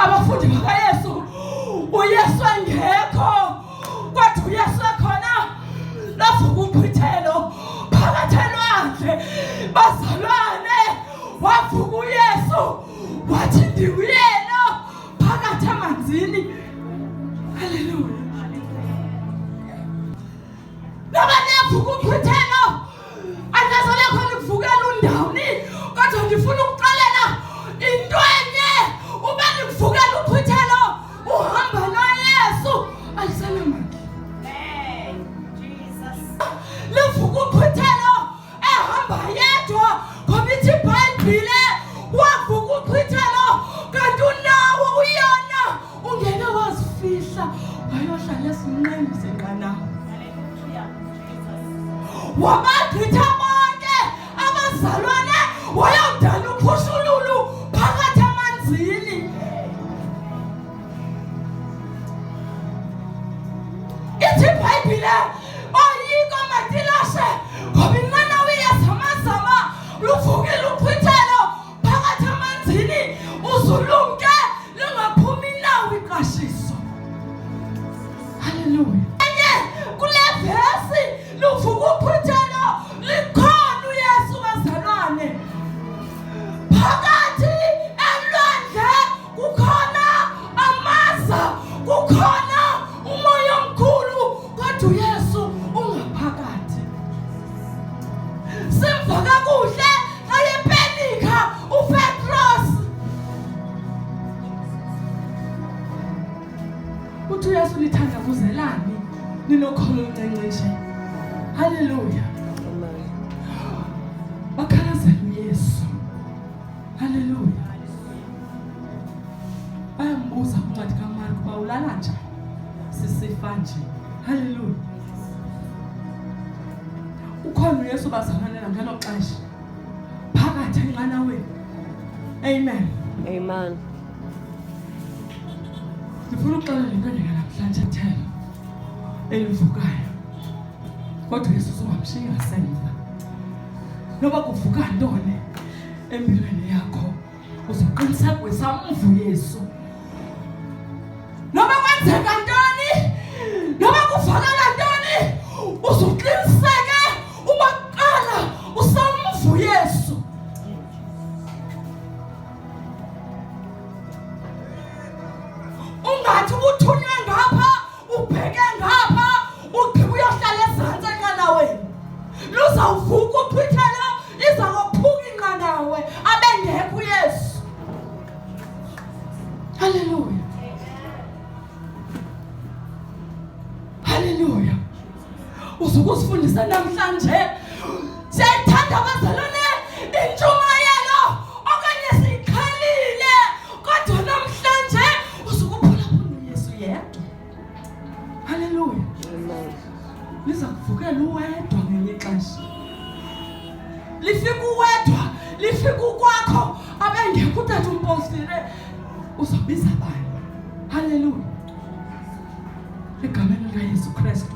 abafundi bakaYesu uYesu engekho kodwa uYesu ekhona lavuka umphithelo phakathi elwandle bazalwane wavuka uYesu wathi ndiwuyena phakathi emanzini. Haleluya. Nabanye yavuka umphithelo andazole khona ukuvukela undawuni kodwa ngifuna ukuxolela into enye uma nikuvukela umphithelo uhamba noYesu aliselamandla. Livuka umphithelo ehamba yedwa ngoba ithi iBhayibhile wavuka umphithelo kanti unawo uyona ungeke wazifihla wayohlala esinqeni senqanawa. Wabagqitha bonke abazalwane wayodala ukhushululu phakathi emanzini. Ithi iBhayibhile oyiko matilashe ngoba inqanawa iyazamazama luvukile umphithelo phakathi emanzini uzulumke lingaphumi nawo iqashiso. Haleluya. Enye kule vesi luvuka umphithelo likhona uYesu bazalwane phakathi elwandle kukhona amaza kukhona umoya omkhulu kodwa uYesu ungaphakathi. Simva kakuhle ayePenika uPetros uthi uYesu lithandabuzelani ninokholo oluncane. Haleluya. Bakhalazela uYesu. Haleluya. Bayambuza uncwadi kaMarku uba ulala njani sisifa nje. Haleluya. Ukhona uYesu bazalwane ngalo xesha phakathi enqanaweni. Amen. Amen. Ndifuna ukuxolela into namhlanje thela elivukayo. Kodwa uYesu ungamshiya ngasemva. Noba kuvuka ntoni empilweni yakho uzoqiniseka wesamva uYesu. Noba kwenzeka ntoni noba kuvakala ntoni uzoqiniseka uba kuqala usamva uYesu. Ungathi uthunywe ngapha ubheke ngapha ugqiba uyohlala ezantsi enqanaweni. Luzawuvuka umphithelo izakophuka inqanawe abengekho uYesu. Haleluya. Haleluya. Usuke usifundisa namhlanje siyayithanda abazalwane intshumayelo okanye siyikhalile kodwa namhlanje usuke uphulaphula uYesu yedwa. Haleluya. Amen. Liza kuvukela uwedwa ngenye ixesha. Lifika uwedwa, lifika ukwakho abengekho utata umpostile uzobiza bani. Haleluya. Egameni likaYesu Kristu.